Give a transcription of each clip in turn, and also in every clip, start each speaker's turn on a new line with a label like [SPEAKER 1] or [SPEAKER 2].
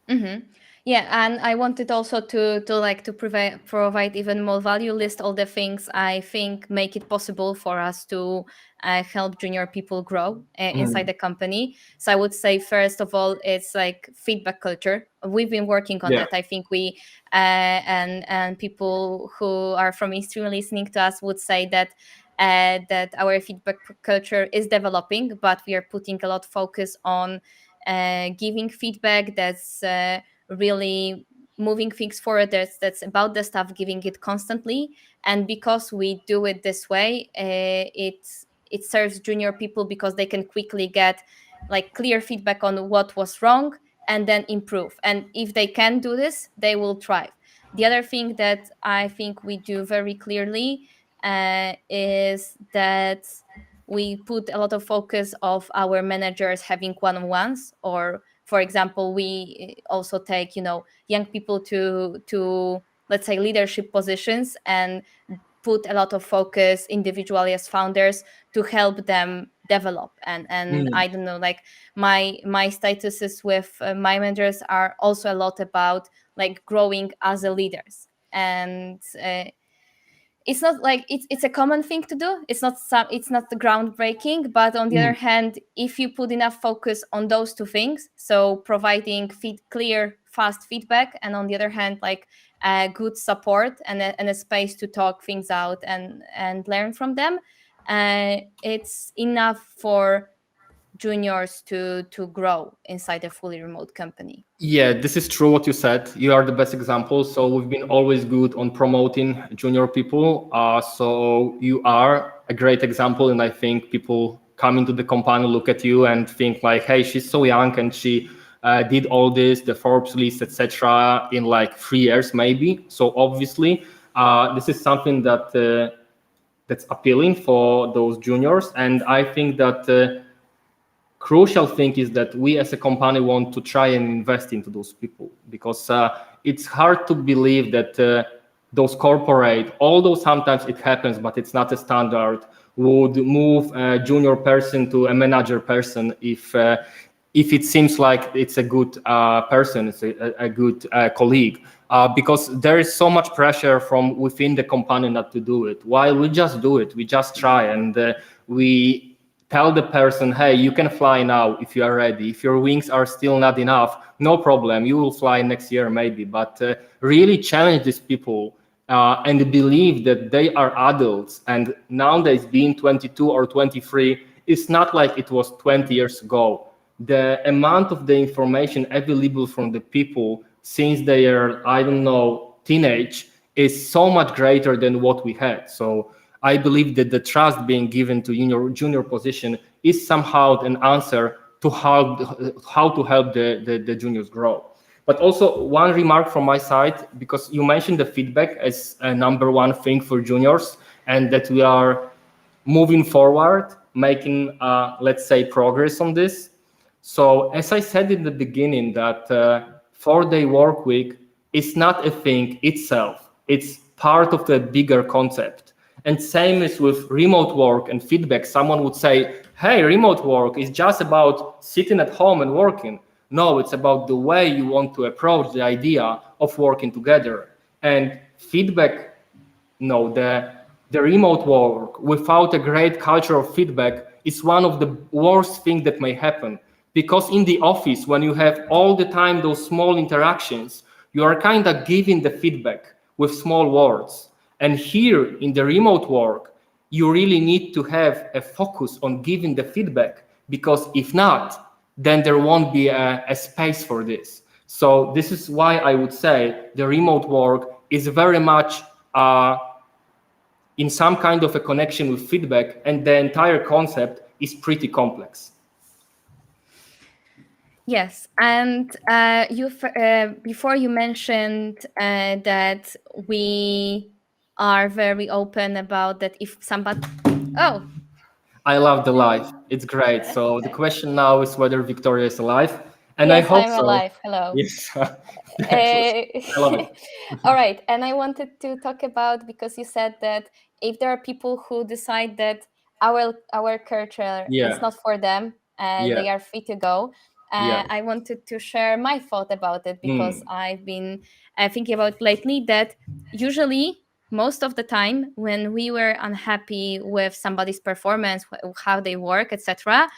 [SPEAKER 1] Mm-hmm. Yeah, and I wanted also to provide even more value, list all the things I think make it possible for us to help junior people grow inside
[SPEAKER 2] Mm.
[SPEAKER 1] the company. So I would say first of all, it's like feedback culture. We've been working on
[SPEAKER 2] Yeah.
[SPEAKER 1] that. I think we and people who are from inStreamly listening to us would say that. That our feedback culture is developing, but we are putting a lot of focus on giving feedback that's really moving things forward, that's about the stuff, giving it constantly. And because we do it this way, it serves junior people because they can quickly get like clear feedback on what was wrong and then improve. And if they can do this, they will thrive. The other thing that I think we do very clearly is that we put a lot of focus of our managers having one-on-ones, or for example, we also take young people to let's say leadership positions, and put a lot of focus individually as founders to help them develop. And
[SPEAKER 2] Mm.
[SPEAKER 1] I don't know, like my statuses with my managers are also a lot about like growing as a leaders. And it's not like it's a common thing to do. It's not the groundbreaking, but on the other
[SPEAKER 2] Mm.
[SPEAKER 1] hand, if you put enough focus on those two things, so providing clear fast feedback, and on the other hand, like good support and a space to talk things out and learn from them, it's enough for juniors to grow inside a fully remote company.
[SPEAKER 2] Yeah, this is true what you said. You are the best example. So we've been always good on promoting junior people. So you are a great example, and I think people come into the company, look at you, and think like, "Hey, she's so young, and she did all this, the Forbes list, etc., in like 3 years, maybe." So obviously, this is something that that's appealing for those juniors, and I think that. Crucial thing is that we as a company want to try and invest into those people, because it's hard to believe that those corporate, although sometimes it happens but it's not a standard, would move a junior person to a manager person if it seems like it's a good person, it's a good colleague, because there is so much pressure from within the company not to do it, while we just do it, we just try, and we tell the person, hey, you can fly now if you are ready. If your wings are still not enough, no problem, you will fly next year maybe. But really challenge these people and believe that they are adults. And nowadays, being 22 or 23 is not like it was 20 years ago. The amount of the information available from the people since they are, I don't know, teenage is so much greater than what we had. So I believe that the trust being given to junior position is somehow an answer to how to help the juniors grow. But also one remark from my side, because you mentioned the feedback as a number one thing for juniors, and that we are moving forward, making, let's say, progress on this. So as I said in the beginning, that 4-day work week is not a thing itself. It's part of the bigger concept. And same is with remote work and feedback. Someone would say, hey, remote work is just about sitting at home and working. No, it's about the way you want to approach the idea of working together. And feedback, no, the remote work without a great culture of feedback is one of the worst things that may happen. Because in the office, when you have all the time those small interactions, you are kind of giving the feedback with small words. And here in the remote work, you really need to have a focus on giving the feedback, because if not, then there won't be a space for this. So this is why I would say the remote work is very much in some kind of a connection with feedback, and the entire concept is pretty complex.
[SPEAKER 1] Yes, and before you mentioned that we are very open about that. If somebody, oh,
[SPEAKER 2] I love the life. It's great. So the question now is whether Victoria is alive, and I
[SPEAKER 1] yes,
[SPEAKER 2] hope
[SPEAKER 1] I'm
[SPEAKER 2] so.
[SPEAKER 1] alive. Hello.
[SPEAKER 2] Yes, that was,
[SPEAKER 1] Uh,
[SPEAKER 2] I love it.
[SPEAKER 1] all right, and I wanted to talk about, because you said that if there are people who decide that our culture
[SPEAKER 2] Yeah,
[SPEAKER 1] is not for them,
[SPEAKER 2] yeah.
[SPEAKER 1] they are free to go.
[SPEAKER 2] Yeah.
[SPEAKER 1] I wanted to share my thought about it because I've been thinking about lately that usually most of the time when we were unhappy with somebody's performance, how they work, etc.,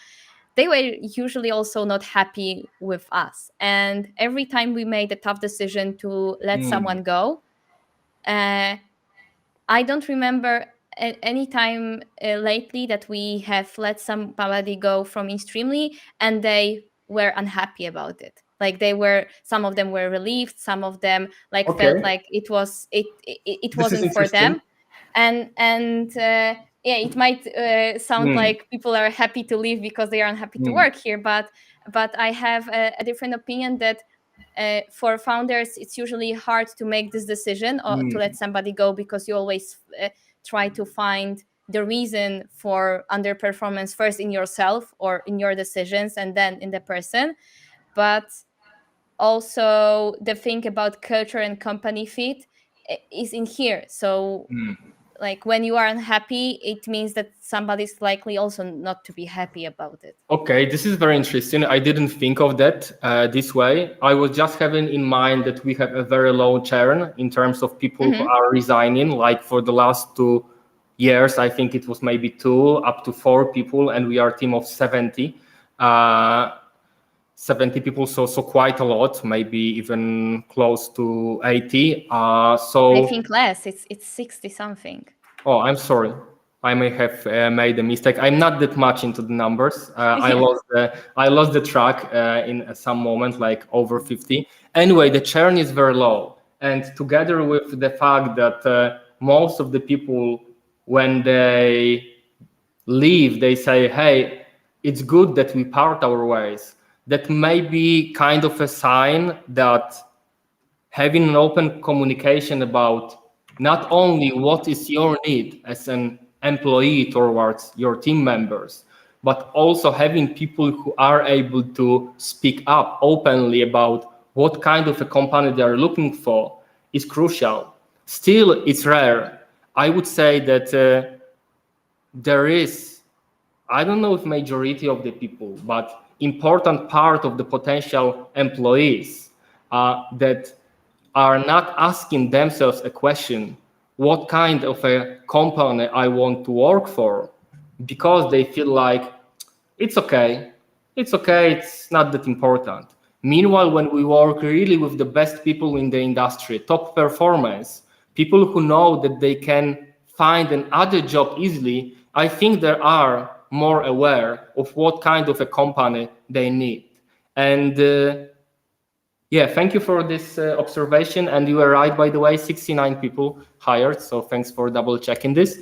[SPEAKER 1] they were usually also not happy with us. And every time we made a tough decision to let someone go, uh, I don't remember any time lately that we have let somebody go from inStreamly and they were unhappy about it. Like they were, some of them were relieved, some of them like felt
[SPEAKER 2] Okay.
[SPEAKER 1] like it
[SPEAKER 2] This is
[SPEAKER 1] wasn't for
[SPEAKER 2] interesting.
[SPEAKER 1] them, and yeah, it might sound like people are happy to leave because they are unhappy to work here, but I have a different opinion that for founders it's usually hard to make this decision or to let somebody go because you always try to find the reason for underperformance first in yourself or in your decisions and then in the person. But also the thing about culture and company fit is in here. So like when you are unhappy, it means that somebody's likely also not to be happy about it.
[SPEAKER 2] Okay, this is very interesting. I didn't think of that this way. I was just having in mind that we have a very low churn in terms of people who are resigning. Like for the last 2 years, I think it was maybe 2 up to 4 people, and we are a team of 70. 70 people, so quite a lot, maybe even close to 80.
[SPEAKER 1] I think less. It's 60 something.
[SPEAKER 2] Oh, I'm sorry. I may have made a mistake. I'm not that much into the numbers.
[SPEAKER 1] Yeah.
[SPEAKER 2] I lost the track in some moment, like over 50. Anyway, the churn is very low, and together with the fact that most of the people, when they leave, they say, "Hey, it's good that we part our ways." That may be kind of a sign that having an open communication about not only what is your need as an employee towards your team members, but also having people who are able to speak up openly about what kind of a company they are looking for is crucial. Still, it's rare. I would say that there is, I don't know if majority of the people, but important part of the potential employees that are not asking themselves a question, what kind of a company I want to work for, because they feel like it's okay, it's not that important. Meanwhile, when we work really with the best people in the industry, top performance, people who know that they can find another job easily, I think they are more aware of what kind of a company they need. And yeah, thank you for this observation. And you were right, by the way, 69 people hired. So thanks for double checking this.